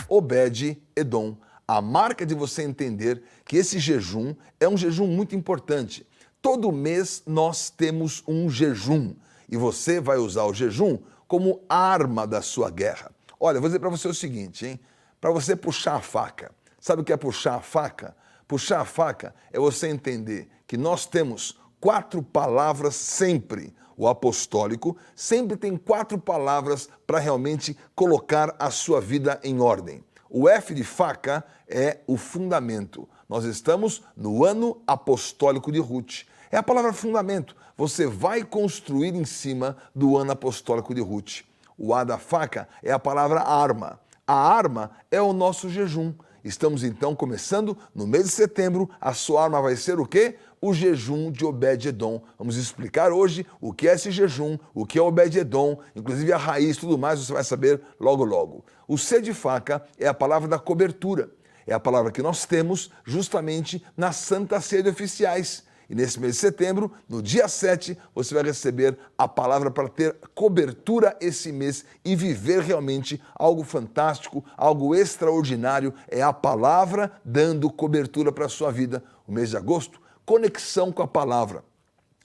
Obed-Edom. A marca de você entender que esse jejum é um jejum muito importante. Todo mês nós temos um jejum e você vai usar o jejum como arma da sua guerra. Olha, vou dizer para você o seguinte, hein? Para você puxar a faca. Sabe o que é puxar a faca? Puxar a faca é você entender que nós temos 4 palavras sempre. O apostólico sempre tem 4 palavras para realmente colocar a sua vida em ordem. O F de faca é o fundamento. Nós estamos no ano apostólico de Ruth. É a palavra fundamento. Você vai construir em cima do ano apostólico de Ruth. O A da faca é a palavra arma. A arma é o nosso jejum. Estamos então começando no mês de setembro. A sua arma vai ser o quê? O jejum de Obed-Edom. Vamos explicar hoje o que é esse jejum, o que é Obed-Edom, inclusive a raiz e tudo mais, você vai saber logo logo. O C de faca é a palavra da cobertura. É a palavra que nós temos justamente na Santa Ceia de Oficiais. E nesse mês de setembro, no dia 7, você vai receber a palavra para ter cobertura esse mês e viver realmente algo fantástico, algo extraordinário. É a palavra dando cobertura para a sua vida. O mês de agosto, conexão com a palavra.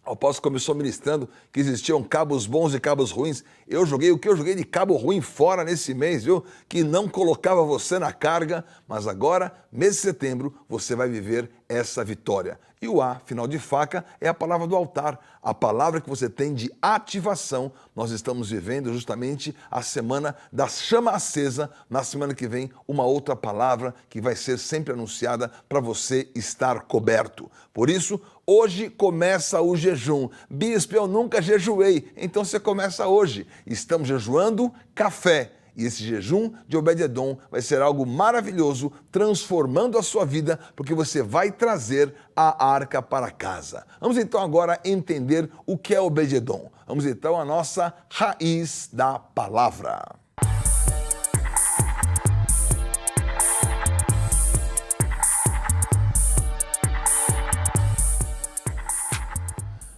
O apóstolo começou ministrando que existiam cabos bons e cabos ruins. Eu joguei o que eu joguei de cabo ruim fora nesse mês, viu? Que não colocava você na carga, mas agora, mês de setembro, você vai viver essa vitória. E o A, final de faca, é a palavra do altar, a palavra que você tem de ativação. Nós estamos vivendo justamente a semana da chama acesa. Na semana que vem, uma outra palavra que vai ser sempre anunciada para você estar coberto. Por isso, hoje começa o jejum. Bispo, eu nunca jejuei. Então você começa hoje. Estamos jejuando café. E esse jejum de Obed-Edom vai ser algo maravilhoso, transformando a sua vida, porque você vai trazer a arca para casa. Vamos então agora entender o que é Obed-Edom. Vamos então à nossa raiz da palavra.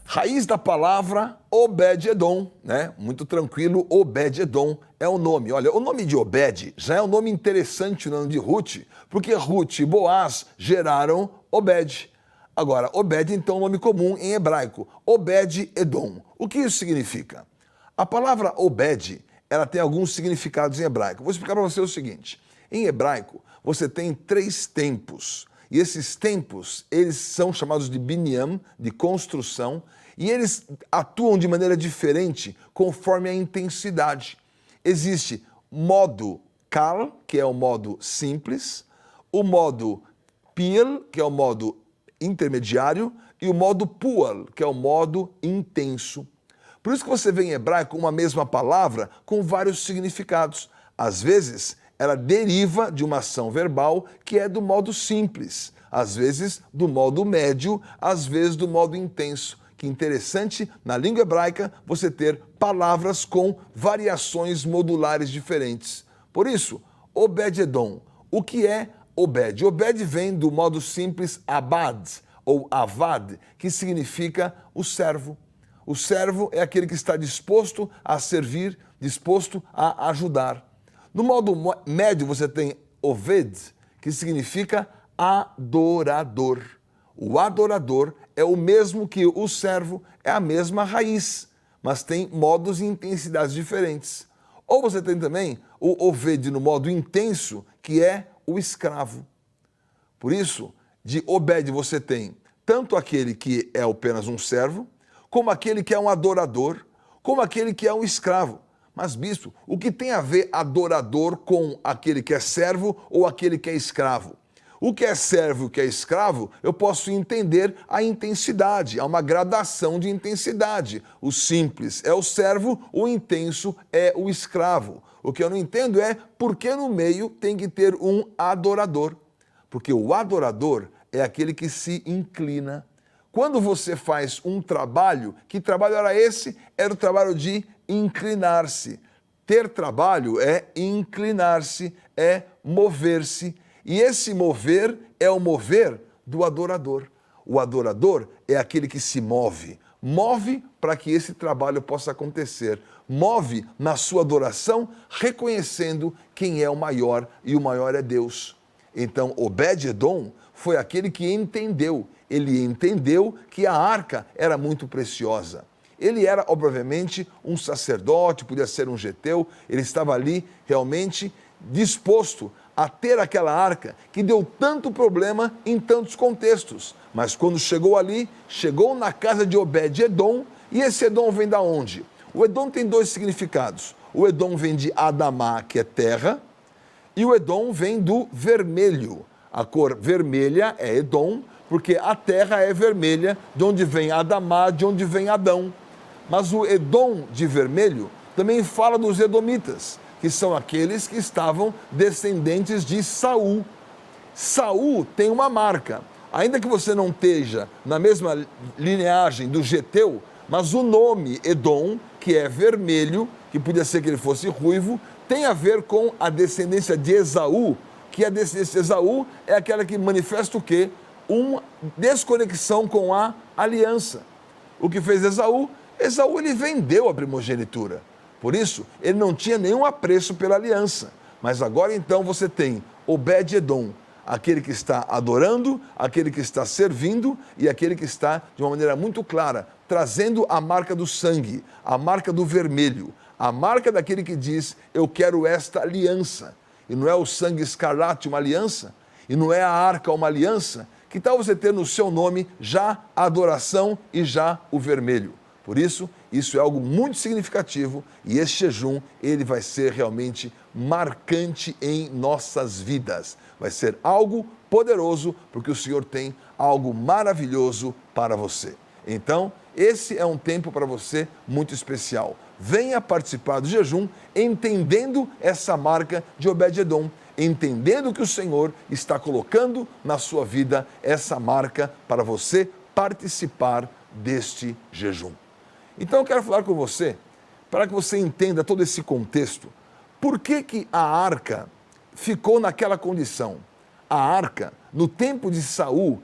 Raiz da palavra Obed-Edom, né? Muito tranquilo, Obed-Edom é o nome. Olha, o nome de Obed já é um nome interessante no nome de Ruth, porque Ruth e Boaz geraram Obed. Agora, Obed então é um nome comum em hebraico, Obed-Edom. O que isso significa? A palavra Obed, ela tem alguns significados em hebraico. Vou explicar para você o seguinte. Em hebraico, você tem 3 tempos. E esses tempos, eles são chamados de binyan, de construção, e eles atuam de maneira diferente conforme a intensidade. Existe modo kal, que é o modo simples, o modo pil, que é o modo intermediário, e o modo pual, que é o modo intenso. Por isso que você vê em hebraico uma mesma palavra com vários significados. Às vezes, ela deriva de uma ação verbal que é do modo simples, às vezes do modo médio, às vezes do modo intenso. Que interessante, na língua hebraica, você ter palavras com variações modulares diferentes. Por isso, Obed-Edom. O que é Obed? Obed vem do modo simples abad, ou avad, que significa o servo. O servo é aquele que está disposto a servir, disposto a ajudar. No modo médio, você tem Oved, que significa adorador. O adorador é o mesmo que o servo, é a mesma raiz, mas tem modos e intensidades diferentes. Ou você tem também o Oved no modo intenso, que é o escravo. Por isso, de Obed você tem tanto aquele que é apenas um servo, como aquele que é um adorador, como aquele que é um escravo. Mas, bispo, o que tem a ver adorador com aquele que é servo ou aquele que é escravo? O que é servo e o que é escravo, eu posso entender a intensidade, há uma gradação de intensidade. O simples é o servo, o intenso é o escravo. O que eu não entendo é por que no meio tem que ter um adorador. Porque o adorador é aquele que se inclina. Quando você faz um trabalho, que trabalho era esse? Era o trabalho de inclinar-se. Ter trabalho é inclinar-se, é mover-se. E esse mover é o mover do adorador. O adorador é aquele que se move. Move para que esse trabalho possa acontecer. move na sua adoração, reconhecendo quem é o maior, e o maior é Deus. Então, Obed-Edom foi aquele que entendeu. Ele entendeu que a arca era muito preciosa. Ele era, obviamente, um sacerdote, podia ser um geteu, ele estava ali realmente disposto a ter aquela arca que deu tanto problema em tantos contextos. Mas quando chegou ali, chegou na casa de Obed-Edom, e esse Edom vem da onde? O Edom tem dois significados. O Edom vem de Adamá, que é terra, e o Edom vem do vermelho. A cor vermelha é Edom, porque a terra é vermelha, de onde vem Adamá, de onde vem Adão. Mas o Edom de vermelho também fala dos edomitas, que são aqueles que estavam descendentes de Saul. Saul tem uma marca. Ainda que você não esteja na mesma lineagem do geteu, mas o nome Edom, que é vermelho, que podia ser que ele fosse ruivo, tem a ver com a descendência de Esaú, que a descendência de Esaú é aquela que manifesta o quê? Uma desconexão com a aliança. O que fez Esaú? Esaú ele vendeu a primogenitura. Por isso, ele não tinha nenhum apreço pela aliança. Mas agora então você tem Obed-Edom, aquele que está adorando, aquele que está servindo e aquele que está, de uma maneira muito clara, trazendo a marca do sangue, a marca do vermelho, a marca daquele que diz, eu quero esta aliança. E não é o sangue escarlate uma aliança, e não é a arca uma aliança. Que tal você ter no seu nome já a adoração e já o vermelho? Por isso é algo muito significativo e esse jejum, ele vai ser realmente marcante em nossas vidas. Vai ser algo poderoso, porque o Senhor tem algo maravilhoso para você. Então, esse é um tempo para você muito especial. Venha participar do jejum entendendo essa marca de Obed-Edom, entendendo que o Senhor está colocando na sua vida essa marca para você participar deste jejum. Então eu quero falar com você, para que você entenda todo esse contexto, por que a arca ficou naquela condição? A arca, no tempo de Saul,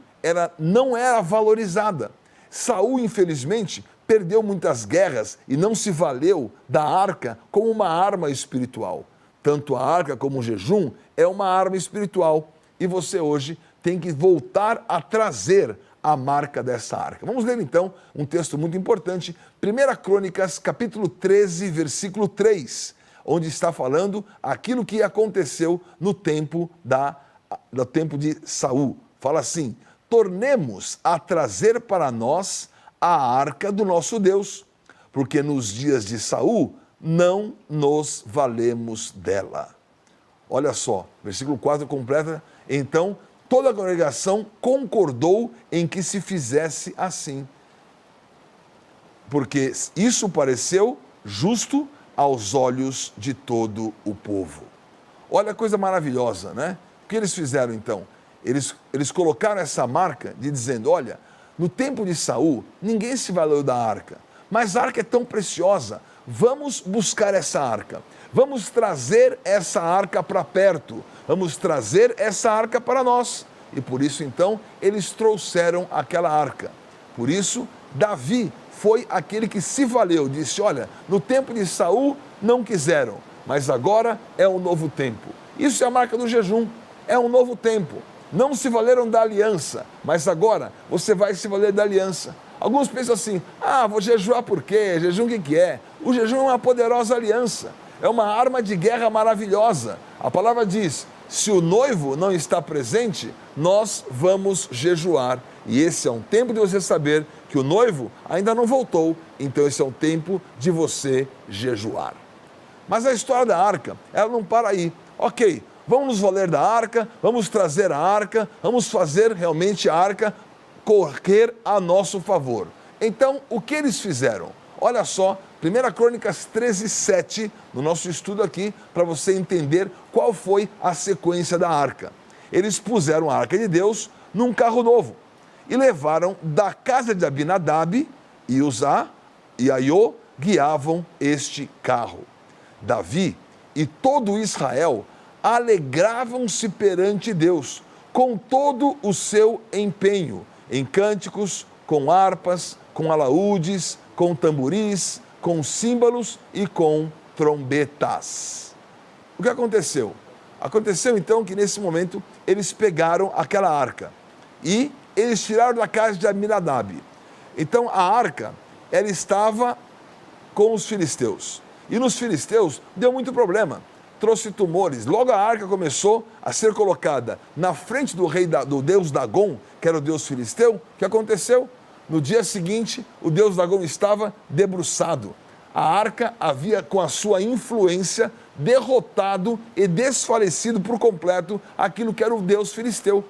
não era valorizada. Saul, infelizmente, perdeu muitas guerras e não se valeu da arca como uma arma espiritual. Tanto a arca como o jejum é uma arma espiritual. E você hoje tem que voltar a trazer a marca dessa arca. Vamos ler então um texto muito importante, 1 Crônicas, capítulo 13, versículo 3, onde está falando aquilo que aconteceu no tempo de Saul. Fala assim: tornemos a trazer para nós a arca do nosso Deus, porque nos dias de Saul não nos valemos dela. Olha só, versículo 4 completa, então toda a congregação concordou em que se fizesse assim, porque isso pareceu justo aos olhos de todo o povo. Olha a coisa maravilhosa, né? O que eles fizeram então? Eles colocaram essa marca de dizendo, olha, no tempo de Saul, ninguém se valeu da arca, mas a arca é tão preciosa, vamos buscar essa arca, vamos trazer essa arca para perto, vamos trazer essa arca para nós. E por isso, então, eles trouxeram aquela arca. Por isso, Davi foi aquele que se valeu, disse, olha, no tempo de Saul não quiseram, mas agora é um novo tempo. Isso é a marca do jejum, é um novo tempo. Não se valeram da aliança, mas agora você vai se valer da aliança. Alguns pensam assim, vou jejuar por quê? Jejum o que é? O jejum é uma poderosa aliança, é uma arma de guerra maravilhosa. A palavra diz, se o noivo não está presente, nós vamos jejuar. E esse é um tempo de você saber que o noivo ainda não voltou, então esse é um tempo de você jejuar. Mas a história da arca, ela não para aí. Ok, vamos nos valer da arca, vamos trazer a arca, vamos fazer realmente a arca correr a nosso favor. Então, o que eles fizeram? Olha só, 1 Crônicas 13, 7, no nosso estudo aqui, para você entender qual foi a sequência da arca. Eles puseram a arca de Deus num carro novo e levaram da casa de Abinadab e Uzá e Aiô guiavam este carro. Davi e todo Israel alegravam-se perante Deus com todo o seu empenho, em cânticos, com harpas, com alaúdes, com tamboris, com símbolos e com trombetas. O que aconteceu? Aconteceu então que nesse momento eles pegaram aquela arca e eles tiraram da casa de Aminadab. Então a arca, ela estava com os filisteus. E nos filisteus deu muito problema, trouxe tumores. Logo a arca começou a ser colocada na frente do rei do deus Dagon, que era o deus filisteu. O que aconteceu? No dia seguinte, o deus Dagon estava debruçado. A arca havia, com a sua influência, derrotado e desfalecido por completo aquilo que era o deus filisteu.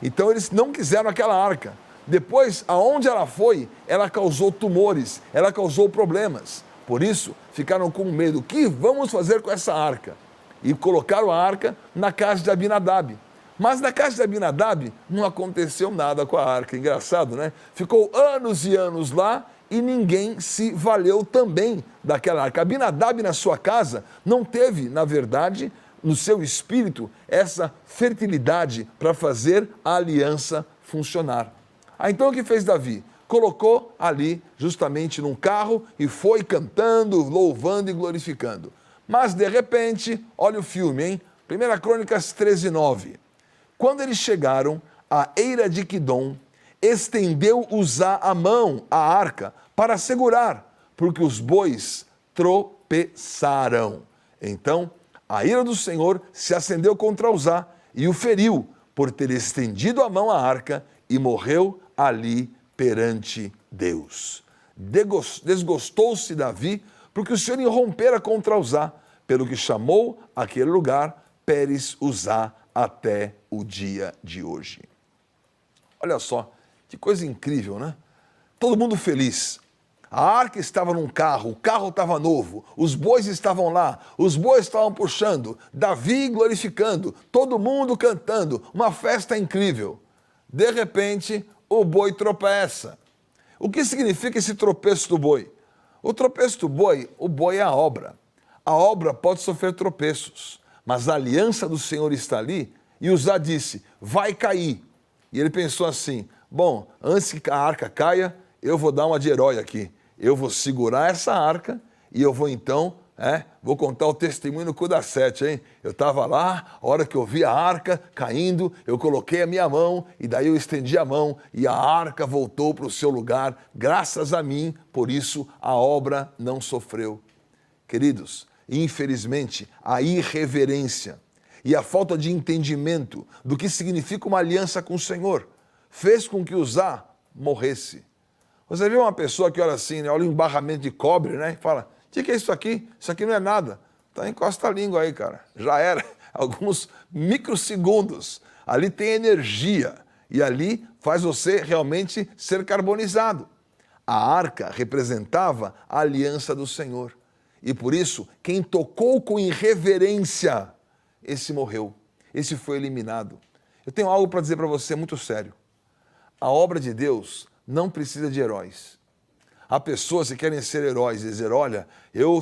Então eles não quiseram aquela arca. Depois, aonde ela foi, ela causou tumores, ela causou problemas. Por isso, ficaram com medo. O que vamos fazer com essa arca? E colocaram a arca na casa de Abinadab. Mas na casa de Abinadab não aconteceu nada com a arca. Engraçado, né? Ficou anos e anos lá e ninguém se valeu também daquela arca. Abinadab na sua casa não teve, na verdade, no seu espírito, essa fertilidade para fazer a aliança funcionar. Então o que fez Davi? Colocou ali justamente num carro e foi cantando, louvando e glorificando. Mas de repente, olha o filme, hein? 1 Crônicas 13:9. Quando eles chegaram à eira de Quidom, estendeu Uzá a mão à arca para segurar, porque os bois tropeçaram. Então a ira do Senhor se acendeu contra Uzá e o feriu por ter estendido a mão à arca e morreu ali perante Deus. Desgostou-se Davi porque o Senhor irrompera contra Uzá, pelo que chamou aquele lugar Pérez Uzá até o dia de hoje. Olha só, que coisa incrível, né? Todo mundo feliz. A arca estava num carro, o carro estava novo, os bois estavam lá, os bois estavam puxando, Davi glorificando, todo mundo cantando, uma festa incrível. De repente, o boi tropeça. O que significa esse tropeço do boi? O tropeço do boi, o boi é a obra. A obra pode sofrer tropeços, mas a aliança do Senhor está ali e Uzá disse, vai cair. E ele pensou assim, bom, antes que a arca caia, eu vou dar uma de herói aqui. Eu vou segurar essa arca e eu vou então, vou contar o testemunho no cu da sete, hein? Eu estava lá, a hora que eu vi a arca caindo, eu coloquei a minha mão e daí eu estendi a mão e a arca voltou para o seu lugar, graças a mim, por isso a obra não sofreu. Queridos, infelizmente, a irreverência e a falta de entendimento do que significa uma aliança com o Senhor fez com que Uzá morresse. Você vê uma pessoa que olha assim, né, olha um embarramento de cobre, né, e fala, o que é isso aqui? Isso aqui não é nada. Então encosta a língua aí, cara. Já era. Alguns microsegundos. Ali tem energia e ali faz você realmente ser carbonizado. A arca representava a aliança do Senhor. E por isso, quem tocou com irreverência, esse morreu. Esse foi eliminado. Eu tenho algo para dizer para você muito sério. A obra de Deus não precisa de heróis. Há pessoas que querem ser heróis e dizer, olha,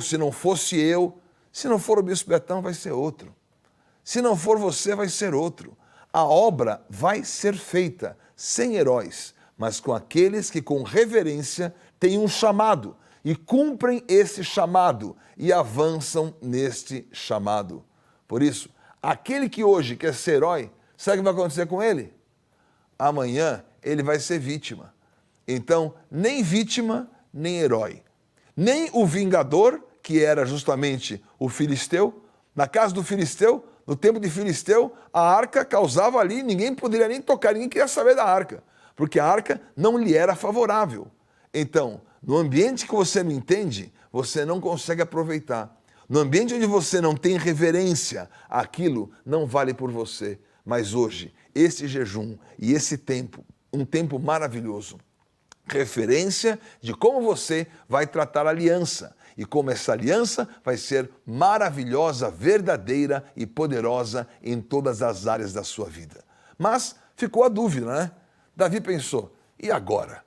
se não fosse eu, se não for o Bispo Betão, vai ser outro. Se não for você, vai ser outro. A obra vai ser feita sem heróis, mas com aqueles que com reverência têm um chamado e cumprem esse chamado e avançam neste chamado. Por isso, aquele que hoje quer ser herói, sabe o que vai acontecer com ele? Amanhã ele vai ser vítima. Então, nem vítima, nem herói. Nem o vingador, que era justamente o filisteu. Na casa do filisteu, no tempo de Filisteu, a arca causava ali, ninguém poderia nem tocar, ninguém queria saber da arca, porque a arca não lhe era favorável. Então, no ambiente que você não entende, você não consegue aproveitar. No ambiente onde você não tem reverência, aquilo não vale por você. Mas hoje, esse jejum e esse tempo, um tempo maravilhoso, referência de como você vai tratar a aliança e como essa aliança vai ser maravilhosa, verdadeira e poderosa em todas as áreas da sua vida. Mas ficou a dúvida, né? Davi pensou, e agora?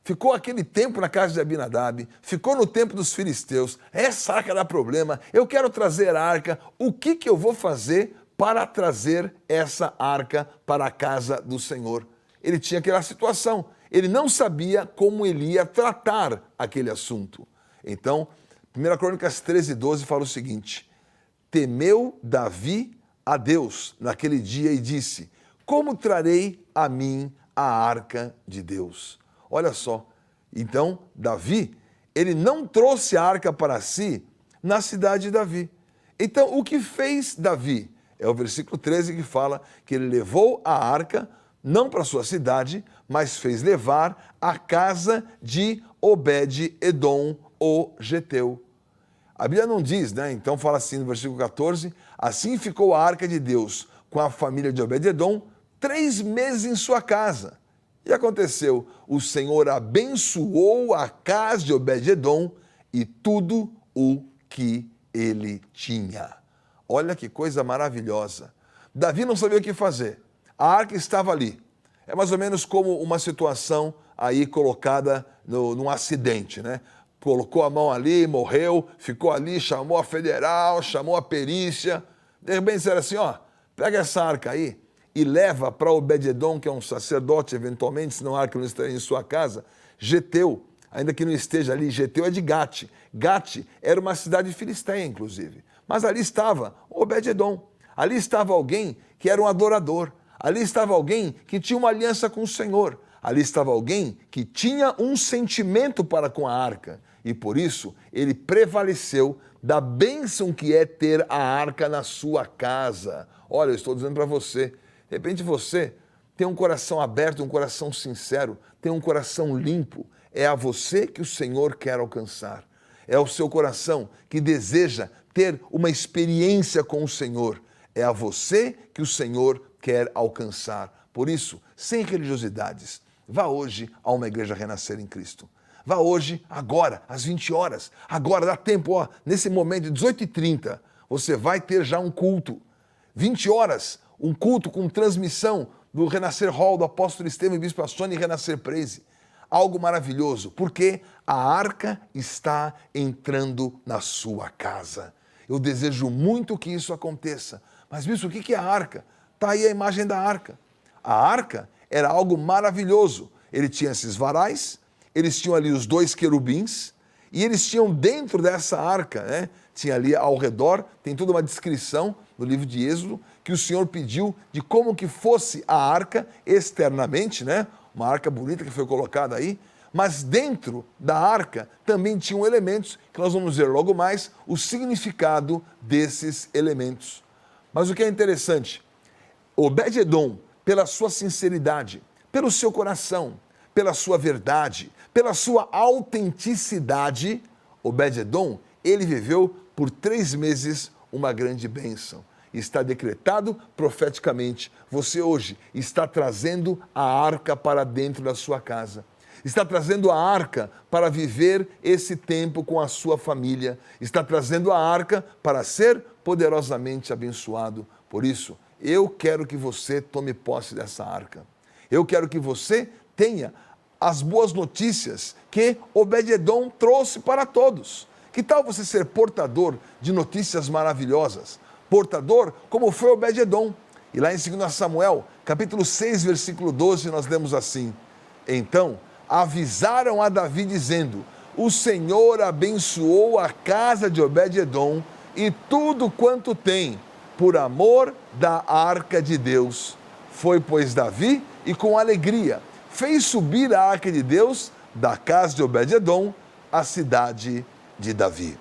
Ficou aquele tempo na casa de Abinadab, ficou no tempo dos filisteus, essa arca dá problema, eu quero trazer a arca, o que eu vou fazer para trazer essa arca para a casa do Senhor? Ele tinha aquela situação, ele não sabia como ele ia tratar aquele assunto. Então, 1 Crônicas 13:12 fala o seguinte: temeu Davi a Deus naquele dia e disse: como trarei a mim a arca de Deus? Olha só, então Davi, ele não trouxe a arca para si na cidade de Davi. Então, o que fez Davi? É o versículo 13 que fala que ele levou a arca, não para sua cidade, mas fez levar à casa de Obed-Edom, o Geteu. A Bíblia não diz, né? Então fala assim no versículo 14, assim ficou a arca de Deus com a família de Obed-Edom 3 meses em sua casa. E aconteceu, o Senhor abençoou a casa de Obed-Edom e tudo o que ele tinha. Olha que coisa maravilhosa. Davi não sabia o que fazer. A arca estava ali. É mais ou menos como uma situação aí colocada num acidente, né? Colocou a mão ali, morreu, ficou ali, chamou a federal, chamou a perícia. De repente disseram assim, ó, pega essa arca aí e leva para Obed-Edom, que é um sacerdote eventualmente, senão a arca não estaria em sua casa, Geteu, ainda que não esteja ali, Geteu é de Gate. Gate era uma cidade filisteia, inclusive. Mas ali estava Obed-Edom. Ali estava alguém que era um adorador. Ali estava alguém que tinha uma aliança com o Senhor. Ali estava alguém que tinha um sentimento para com a arca. E por isso ele prevaleceu da bênção que é ter a arca na sua casa. Olha, eu estou dizendo para você, de repente você tem um coração aberto, um coração sincero, tem um coração limpo. É a você que o Senhor quer alcançar. É o seu coração que deseja ter uma experiência com o Senhor. É a você que o Senhor quer alcançar. Por isso, sem religiosidades, vá hoje a uma igreja Renascer em Cristo. Vá hoje, agora, às 20 horas. Agora dá tempo, ó, nesse momento, 18h30, você vai ter já um culto. 20 horas, um culto com transmissão do Renascer Hall, do apóstolo Estevão e Bispo Assone e Renascer Praise. Algo maravilhoso, porque a arca está entrando na sua casa. Eu desejo muito que isso aconteça. Mas, bispo, o que é a arca? Está aí a imagem da arca. A arca era algo maravilhoso. Ele tinha esses varais, eles tinham ali os 2 querubins, e eles tinham dentro dessa arca, né? Tinha ali ao redor, tem toda uma descrição no livro de Êxodo, que o Senhor pediu de como que fosse a arca externamente, né? Uma arca bonita que foi colocada aí, mas dentro da arca também tinham elementos que nós vamos ver logo mais o significado desses elementos. Mas o que é interessante, Obed-Edom, pela sua sinceridade, pelo seu coração, pela sua verdade, pela sua autenticidade, Obed-Edom, ele viveu por 3 meses uma grande bênção. Está decretado profeticamente. Você hoje está trazendo a arca para dentro da sua casa. Está trazendo a arca para viver esse tempo com a sua família. Está trazendo a arca para ser poderosamente abençoado. Por isso, eu quero que você tome posse dessa arca. Eu quero que você tenha as boas notícias que Obed-Edom trouxe para todos. Que tal você ser portador de notícias maravilhosas? Portador como foi Obed-Edom. E lá em 2 Samuel, capítulo 6, versículo 12, nós lemos assim: então avisaram a Davi dizendo, o Senhor abençoou a casa de Obed-Edom e tudo quanto tem, por amor da arca de Deus. Foi, pois, Davi e com alegria fez subir a arca de Deus da casa de Obed-Edom à cidade de Davi.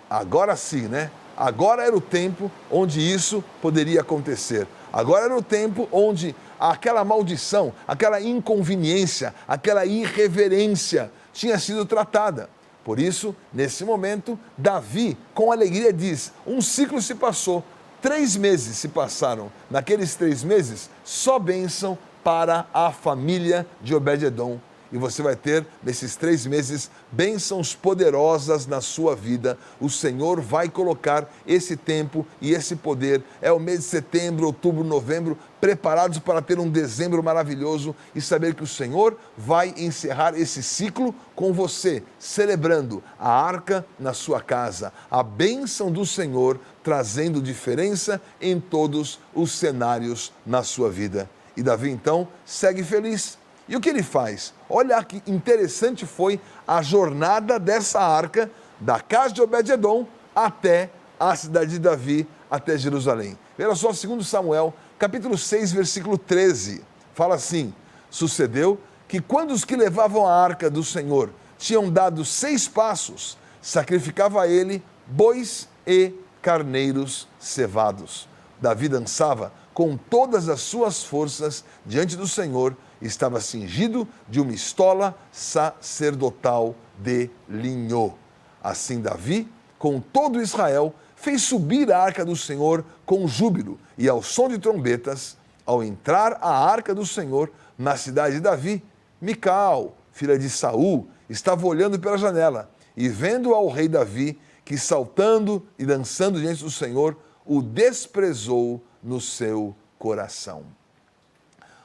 Agora sim, né? Agora era o tempo onde isso poderia acontecer. Agora era o tempo onde aquela maldição, aquela inconveniência, aquela irreverência tinha sido tratada. Por isso, nesse momento, Davi, com alegria, diz, um ciclo se passou, 3 meses se passaram. Naqueles 3 meses, só bênção para a família de Obed-Edom. E você vai ter, nesses 3 meses, bênçãos poderosas na sua vida. O Senhor vai colocar esse tempo e esse poder. É o mês de setembro, outubro, novembro, preparados para ter um dezembro maravilhoso e saber que o Senhor vai encerrar esse ciclo com você, celebrando a arca na sua casa. A bênção do Senhor trazendo diferença em todos os cenários na sua vida. E Davi, então, segue feliz. E o que ele faz? Olha que interessante foi a jornada dessa arca da casa de Obed-edom até a cidade de Davi, até Jerusalém. Veja só, 2 Samuel, capítulo 6, versículo 13, fala assim: sucedeu que quando os que levavam a arca do Senhor tinham dado 6 passos, sacrificava a ele bois e carneiros cevados. Davi dançava com todas as suas forças diante do Senhor, estava cingido de uma estola sacerdotal de linho. Assim Davi, com todo Israel, fez subir a arca do Senhor com júbilo e ao som de trombetas. Ao entrar a arca do Senhor na cidade de Davi, Mical, filha de Saul, estava olhando pela janela e vendo ao rei Davi, que saltando e dançando diante do Senhor, o desprezou no seu coração.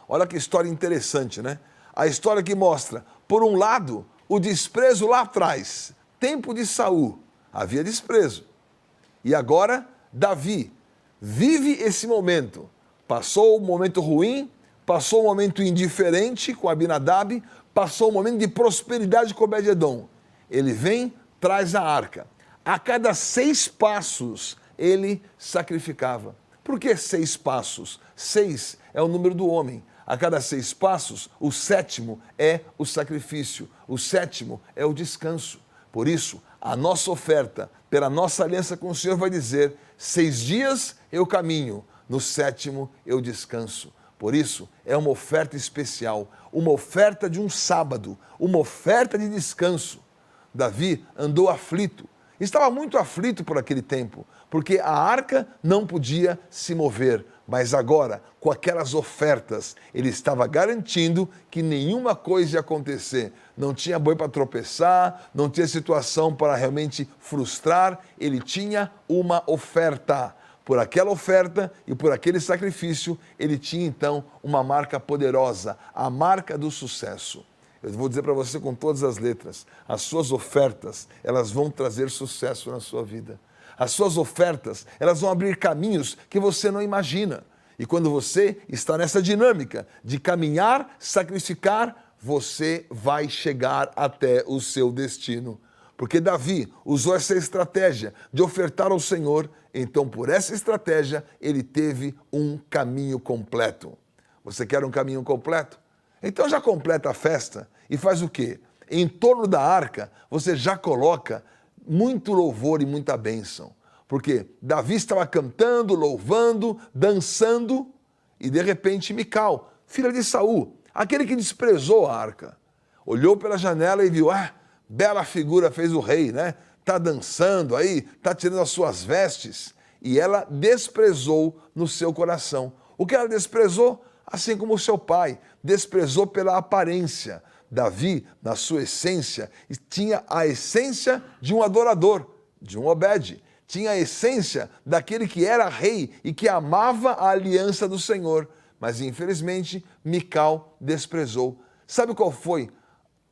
Olha que história interessante, né? A história que mostra, por um lado, o desprezo lá atrás, tempo de Saul, havia desprezo. E agora, Davi vive esse momento. Passou um momento ruim, passou um momento indiferente com Abinadab, passou um momento de prosperidade com Obed-edom. Ele vem, traz a arca. A cada 6 passos, ele sacrificava. Por que 6 passos? 6 é o número do homem. A cada 6 passos, o 7º é o sacrifício. O 7º é o descanso. Por isso, a nossa oferta, pela nossa aliança com o Senhor, vai dizer: 6 dias eu caminho, no 7º eu descanso. Por isso, é uma oferta especial, uma oferta de um sábado, uma oferta de descanso. Davi andou aflito, estava muito aflito por aquele tempo, porque a arca não podia se mover, mas agora, com aquelas ofertas, ele estava garantindo que nenhuma coisa ia acontecer. Não tinha boi para tropeçar, não tinha situação para realmente frustrar, ele tinha uma oferta. Por aquela oferta e por aquele sacrifício, ele tinha então uma marca poderosa, a marca do sucesso. Eu vou dizer para você com todas as letras, as suas ofertas, elas vão trazer sucesso na sua vida. As suas ofertas, elas vão abrir caminhos que você não imagina. E quando você está nessa dinâmica de caminhar, sacrificar, você vai chegar até o seu destino. Porque Davi usou essa estratégia de ofertar ao Senhor, então por essa estratégia ele teve um caminho completo. Você quer um caminho completo? Então já completa a festa e faz o quê? Em torno da arca você já coloca muito louvor e muita bênção. Porque Davi estava cantando, louvando, dançando e de repente Mical, filha de Saul, aquele que desprezou a arca, olhou pela janela e viu: bela figura fez o rei, né? Tá dançando aí, tá tirando as suas vestes. E ela desprezou no seu coração. O que ela desprezou? Assim como o seu pai, desprezou pela aparência. Davi, na sua essência, tinha a essência de um adorador, de um Obed. Tinha a essência daquele que era rei e que amava a aliança do Senhor. Mas, infelizmente, Mical desprezou. Sabe qual foi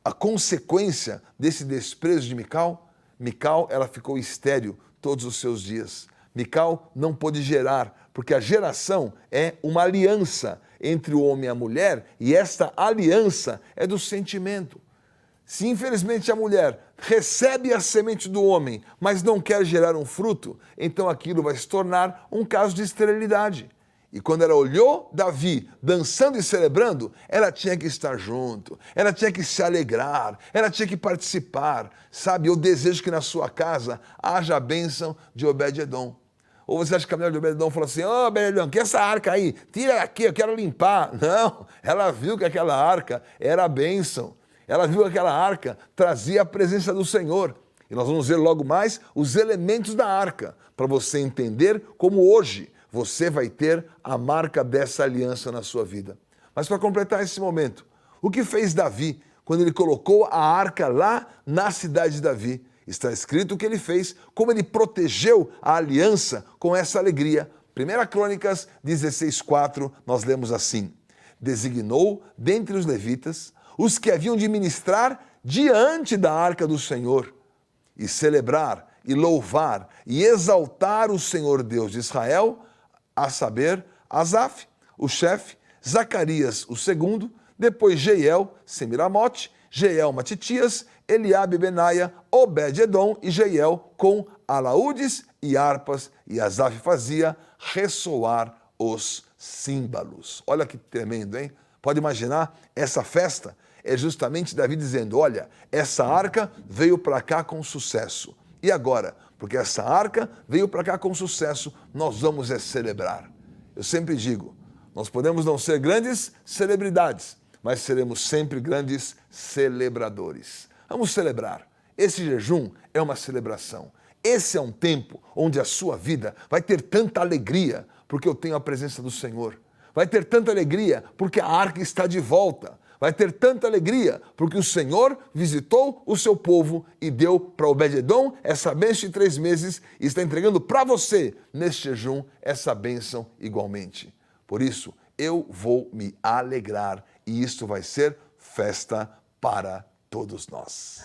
a consequência desse desprezo de Mical? Mical, ela ficou estéril todos os seus dias. Mical não pôde gerar, porque a geração é uma aliança entre o homem e a mulher, e esta aliança é do sentimento. Se infelizmente a mulher recebe a semente do homem, mas não quer gerar um fruto, então aquilo vai se tornar um caso de esterilidade. E quando ela olhou Davi dançando e celebrando, ela tinha que estar junto, ela tinha que se alegrar, ela tinha que participar. Sabe, eu desejo que na sua casa haja a bênção de Obed-edom. Ou você acha que a mulher de Obed-edom falou assim: ô Obed-edom, que essa arca aí? Tira aqui, eu quero limpar. Não, ela viu que aquela arca era a bênção. Ela viu que aquela arca trazia a presença do Senhor. E nós vamos ver logo mais os elementos da arca, para você entender como hoje você vai ter a marca dessa aliança na sua vida. Mas para completar esse momento, o que fez Davi quando ele colocou a arca lá na cidade de Davi? Está escrito o que ele fez, como ele protegeu a aliança com essa alegria. 1 Crônicas 16:4, nós lemos assim: designou dentre os levitas os que haviam de ministrar diante da arca do Senhor e celebrar e louvar e exaltar o Senhor Deus de Israel, a saber, Asaf, o chefe, Zacarias, o segundo, depois Jeiel, Semiramote, Jeiel, Matitias, Eliabe, Benaia, Obed-edom e Jeiel com alaúdes e harpas, e Asaf fazia ressoar os símbolos. Olha que tremendo, hein? Pode imaginar, essa festa é justamente Davi dizendo, olha, essa arca veio para cá com sucesso. E agora, porque essa arca veio para cá com sucesso, nós vamos celebrar. Eu sempre digo, nós podemos não ser grandes celebridades, mas seremos sempre grandes celebradores. Vamos celebrar. Esse jejum é uma celebração. Esse é um tempo onde a sua vida vai ter tanta alegria, porque eu tenho a presença do Senhor. Vai ter tanta alegria, porque a arca está de volta. Vai ter tanta alegria, porque o Senhor visitou o seu povo e deu para Obed-edom essa bênção de 3 meses e está entregando para você, neste jejum, essa bênção igualmente. Por isso, eu vou me alegrar e isto vai ser festa para todos nós.